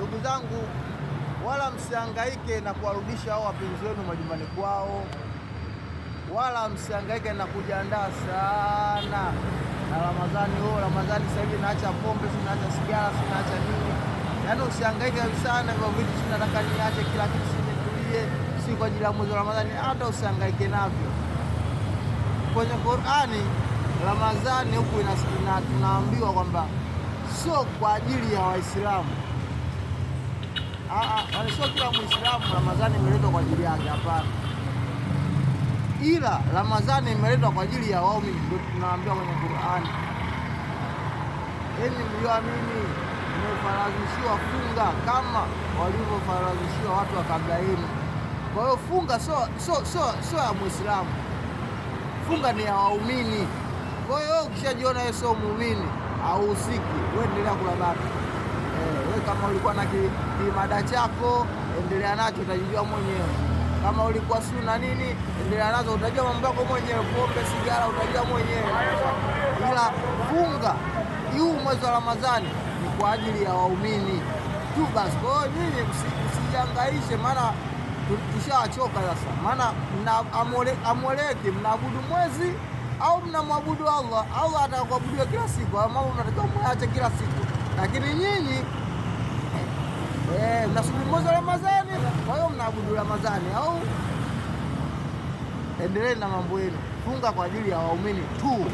Ndugu zangu, wala msihangaike na kuwarudisha hao wapenzi wenu majumbani kwao, wala msihangaike na kujiandaa sana na Ramadhani. Ramadhani sasa hivi naacha pombe, naacha sigara, naacha nini. Yaani usihangaike kabisa na hivyo vitu, nataka niache kila kitu, nitulie, si kwa ajili ya mwezi wa Ramadhani. Hata usihangaike navyo. Kwenye Qur'ani Ramadhani huku tunaambiwa kwamba sio kwa ajili ya Waislamu. Sio kila Muislamu Ramadhani imeletwa kwa ajili yake, hapana. Ila Ramadhani imeletwa kwa ajili ya waumini, ndio tunaambiwa kwenye Qur'ani. Enyi mlioamini, mmefaradhishiwa funga kama walivyofaradhishiwa watu wa kabla yenu. Kwa hiyo funga sio ya Muislamu, funga ni ya waumini. Kwa hiyo ukishajiona wewe sio muumini au usiki, wewe endelea kula bata. Wewe kama ulikuwa na kimada chako, endelea nacho, utajijua mwenyewe. Kama ulikuwa suna nini, endelea nazo, utajua mambo yako mwenyewe. Pombe, sigara, utajua mwenyewe. Ila funga huu mwezi wa Ramadhani ni kwa ajili ya waumini tu basi. Kwa hiyo nyinyi msijangaishe, maana tushachoka sasa. Maana amoleki mnaabudu mwezi au mnamwabudu Allah. Allah atakuabudiwa kila siku, mambo mnatakiwa muache kila siku, lakini nyinyi mnasubiri mwezi wa Ramadhani, kwa hiyo mnaabudu Ramadhani. Au endelee na mambo yenu, funga kwa ajili ya waumini tu.